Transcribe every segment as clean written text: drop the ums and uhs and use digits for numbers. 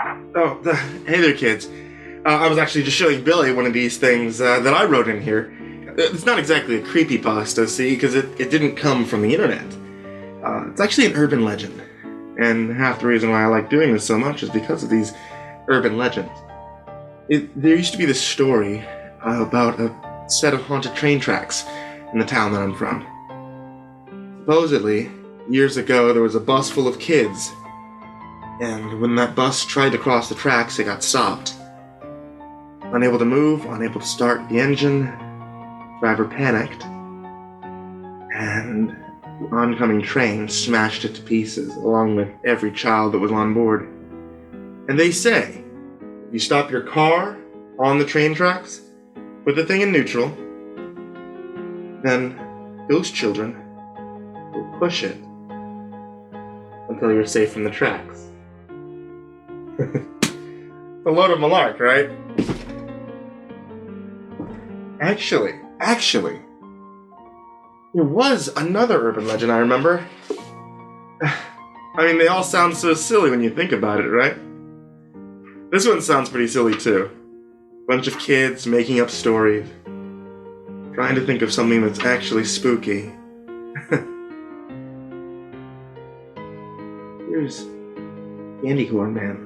Hey there, kids. I was actually just showing Billy one of these things that I wrote in here. It's not exactly a creepypasta, see, because it didn't come from the internet. It's actually an urban legend. And half the reason why I like doing this so much is because of these urban legends. There used to be this story about a set of haunted train tracks in the town that I'm from. Supposedly, years ago, there was a bus full of kids. And when that bus tried to cross the tracks, it got stopped. Unable to move, unable to start the engine, driver panicked, and the oncoming train smashed it to pieces, along with every child that was on board. And they say, if you stop your car on the train tracks, put the thing in neutral, then those children will push it until you're safe from the tracks. A load of malark, right? Actually, there was another urban legend I remember. I mean, they all sound so silly when you think about it, right? This one sounds pretty silly too. Bunch of kids making up stories. Trying to think of something that's actually spooky. Here's Candy Corn Man.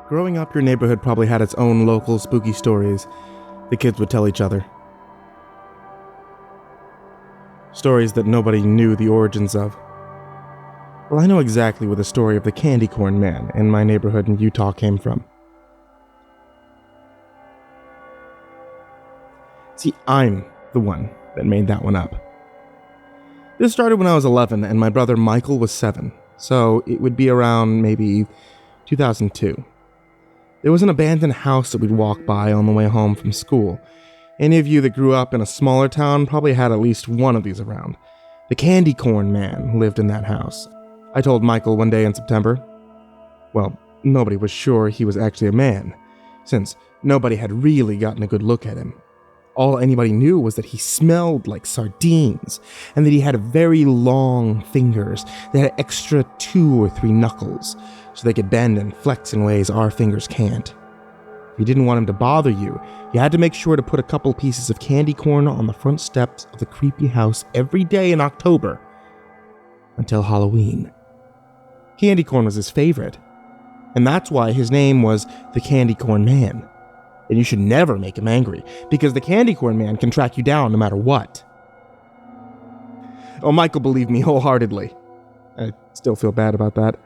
Growing up, your neighborhood probably had its own local spooky stories the kids would tell each other. Stories that nobody knew the origins of. Well, I know exactly where the story of the Candy Corn Man in my neighborhood in Utah came from. See, I'm the one that made that one up. This started when I was 11 and my brother Michael was 7, so it would be around maybe 2002. There was an abandoned house that we'd walk by on the way home from school. Any of you that grew up in a smaller town probably had at least one of these around. The Candy Corn Man lived in that house. I told Michael one day in September. Well, nobody was sure he was actually a man, since nobody had really gotten a good look at him. All anybody knew was that he smelled like sardines, and that he had very long fingers that had extra 2 or 3 knuckles, so they could bend and flex in ways our fingers can't. If you didn't want him to bother you, you had to make sure to put a couple pieces of candy corn on the front steps of the creepy house every day in October, until Halloween. Candy corn was his favorite, and that's why his name was the Candy Corn Man. And you should never make him angry, because the Candy Corn Man can track you down no matter what. Oh, Michael believed me wholeheartedly. I still feel bad about that.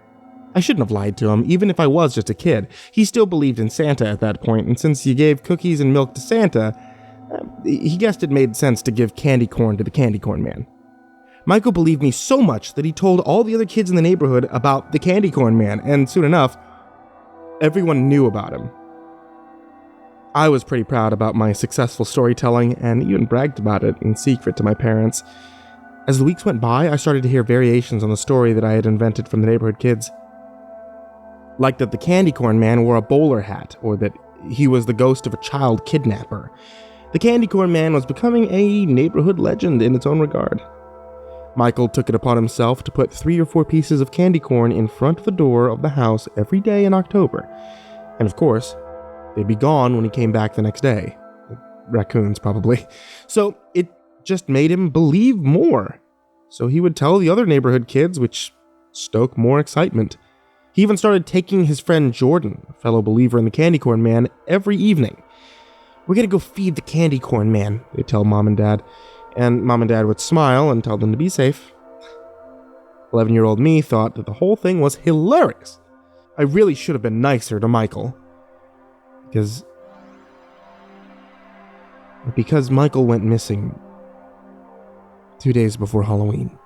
I shouldn't have lied to him, even if I was just a kid. He still believed in Santa at that point, and since you gave cookies and milk to Santa, he guessed it made sense to give candy corn to the Candy Corn Man. Michael believed me so much that he told all the other kids in the neighborhood about the Candy Corn Man, and soon enough, everyone knew about him. I was pretty proud about my successful storytelling, and even bragged about it in secret to my parents. As the weeks went by, I started to hear variations on the story that I had invented from the neighborhood kids. Like that the Candy Corn Man wore a bowler hat, or that he was the ghost of a child kidnapper. The Candy Corn Man was becoming a neighborhood legend in its own regard. Michael took it upon himself to put 3 or 4 pieces of candy corn in front of the door of the house every day in October. And of course, they'd be gone when he came back the next day. Raccoons, probably. So it just made him believe more. So he would tell the other neighborhood kids, which stoked more excitement. He even started taking his friend Jordan, a fellow believer in the Candy Corn Man, every evening. "We're gonna go feed the Candy Corn Man," they'd tell Mom and Dad. And Mom and Dad would smile and tell them to be safe. 11-year-old me thought that the whole thing was hilarious. I really should have been nicer to Michael. Because Michael went missing 2 days before Halloween.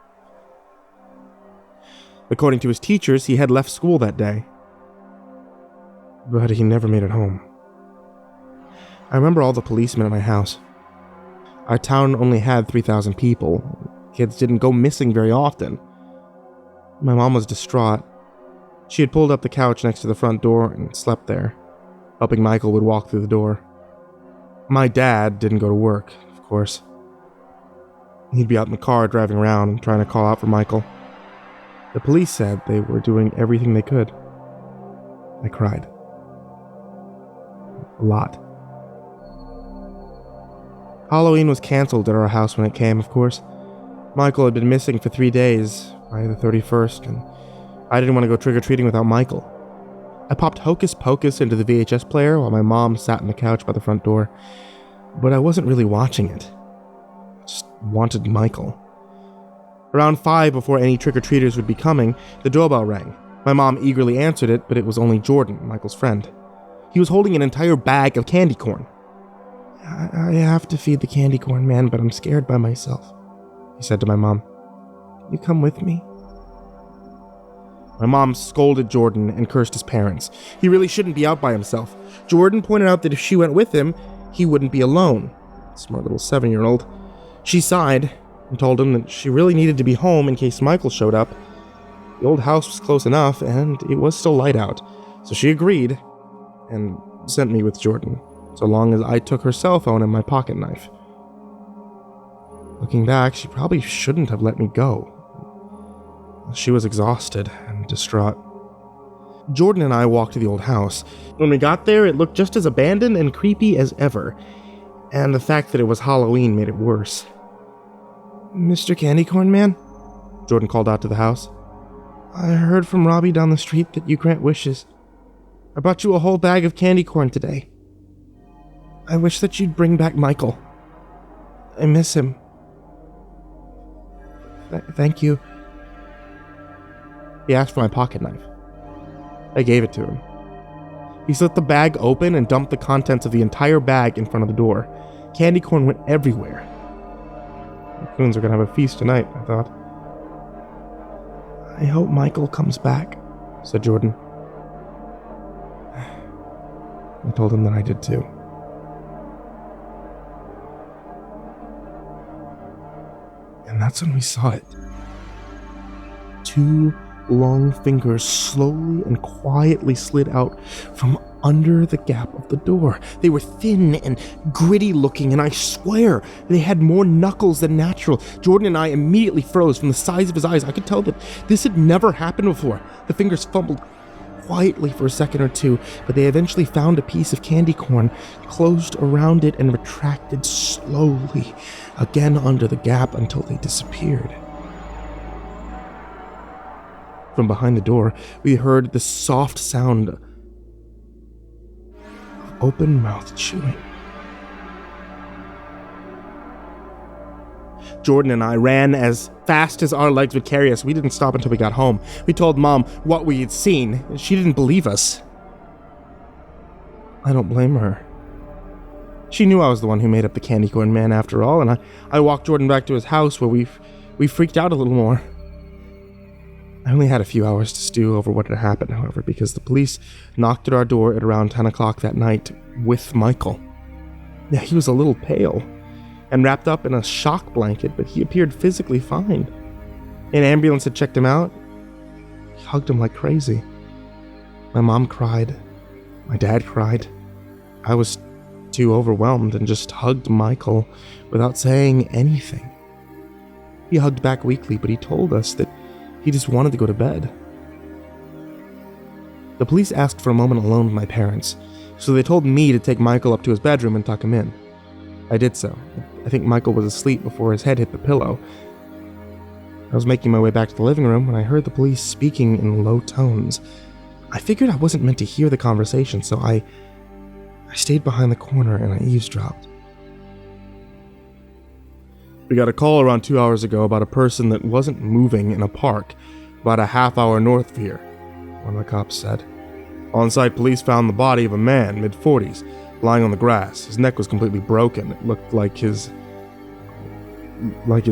According to his teachers, he had left school that day. But he never made it home. I remember all the policemen at my house. Our town only had 3,000 people. Kids didn't go missing very often. My mom was distraught. She had pulled up the couch next to the front door and slept there, hoping Michael would walk through the door. My dad didn't go to work, of course. He'd be out in the car driving around and trying to call out for Michael. The police said they were doing everything they could. I cried. A lot. Halloween was canceled at our house when it came, of course. Michael had been missing for 3 days, by the 31st, and I didn't want to go trick-or-treating without Michael. I popped Hocus Pocus into the VHS player while my mom sat on the couch by the front door, but I wasn't really watching it. I just wanted Michael. Around 5, before any trick-or-treaters would be coming, the doorbell rang. My mom eagerly answered it, but it was only Jordan, Michael's friend. He was holding an entire bag of candy corn. I have to feed the candy corn man, but I'm scared by myself, he said to my mom. Can you come with me? My mom scolded Jordan and cursed his parents. He really shouldn't be out by himself. Jordan pointed out that if she went with him, he wouldn't be alone. Smart little 7-year-old. She sighed and told him that she really needed to be home in case Michael showed up. The old house was close enough, and it was still light out, so she agreed and sent me with Jordan, so long as I took her cell phone and my pocket knife. Looking back, she probably shouldn't have let me go. She was exhausted and distraught. Jordan and I walked to the old house. When we got there, it looked just as abandoned and creepy as ever, and the fact that it was Halloween made it worse. Mr. Candy Corn Man? Jordan called out to the house. I heard from Robbie down the street that you grant wishes. I brought you a whole bag of candy corn today. I wish that you'd bring back Michael. I miss him. Thank you. He asked for my pocket knife. I gave it to him. He slit the bag open and dumped the contents of the entire bag in front of the door. Candy corn went everywhere. Raccoons are going to have a feast tonight, I thought. I hope Michael comes back, said Jordan. I told him that I did too. And that's when we saw it. 2 long fingers slowly and quietly slid out from under the gap of the door. They were thin and gritty looking, and I swear they had more knuckles than natural. Jordan and I immediately froze from the size of his eyes. I could tell that this had never happened before. The fingers fumbled quietly for a second or two, but they eventually found a piece of candy corn, closed around it, and retracted slowly again under the gap until they disappeared. From behind the door, we heard the soft sound of open-mouthed chewing. Jordan and I ran as fast as our legs would carry us. We didn't stop until we got home. We told Mom what we had seen. She didn't believe us. I don't blame her. She knew I was the one who made up the candy corn man after all, and I walked Jordan back to his house where we freaked out a little more. I only had a few hours to stew over what had happened, however, because the police knocked at our door at around 10 o'clock that night with Michael. Yeah, he was a little pale and wrapped up in a shock blanket, but he appeared physically fine. An ambulance had checked him out. He hugged him like crazy. My mom cried. My dad cried. I was too overwhelmed and just hugged Michael without saying anything. He hugged back weakly, but he told us that he just wanted to go to bed. The police asked for a moment alone with my parents, so they told me to take Michael up to his bedroom and tuck him in. I did so. I think Michael was asleep before his head hit the pillow. I was making my way back to the living room when I heard the police speaking in low tones. I figured I wasn't meant to hear the conversation, so I stayed behind the corner and I eavesdropped. We got a call around 2 hours ago about a person that wasn't moving in a park about a half hour north of here, one of the cops said. On-site police found the body of a man, mid-40s, lying on the grass. His neck was completely broken. It looked like his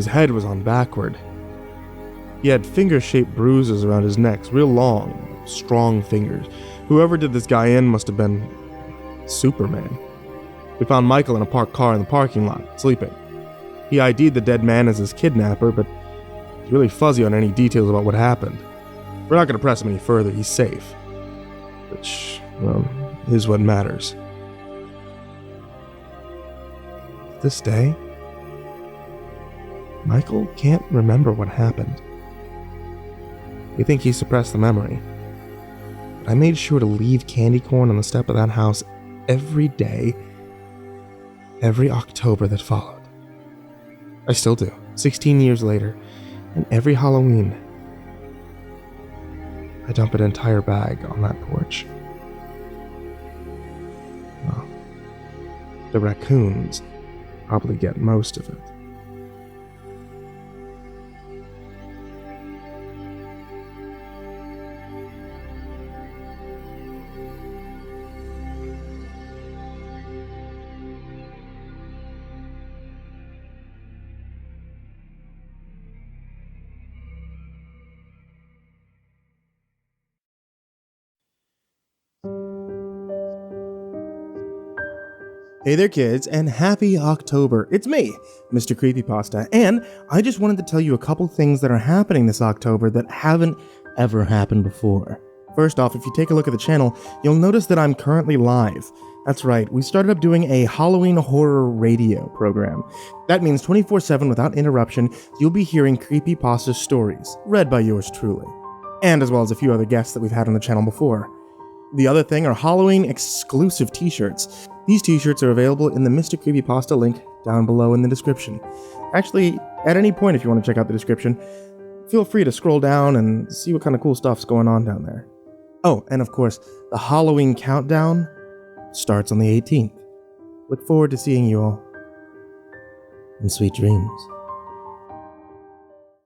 head was on backward. He had finger-shaped bruises around his neck, real long, strong fingers. Whoever did this guy in must have been Superman. We found Michael in a parked car in the parking lot, sleeping. He ID'd the dead man as his kidnapper, but he's really fuzzy on any details about what happened. We're not going to press him any further, he's safe. Which, well, is what matters. This day, Michael can't remember what happened. We think he suppressed the memory. But I made sure to leave candy corn on the step of that house every day, every October that followed. I still do, 16 years later, and every Halloween, I dump an entire bag on that porch. Well, the raccoons probably get most of it. Hey there kids, and happy October. It's me, MrCreepyPasta, and I just wanted to tell you a couple things that are happening this October that haven't ever happened before. First off, if you take a look at the channel, you'll notice that I'm currently live. That's right, we started up doing a Halloween horror radio program. That means 24/7 without interruption, you'll be hearing CreepyPasta stories, read by yours truly. And as well as a few other guests that we've had on the channel before. The other thing are Halloween exclusive t-shirts. These t-shirts are available in the MrCreepyPasta link down below in the description. Actually, at any point if you want to check out the description, feel free to scroll down and see what kind of cool stuff's going on down there. Oh, and of course, the Halloween countdown starts on the 18th. Look forward to seeing you all. And sweet dreams.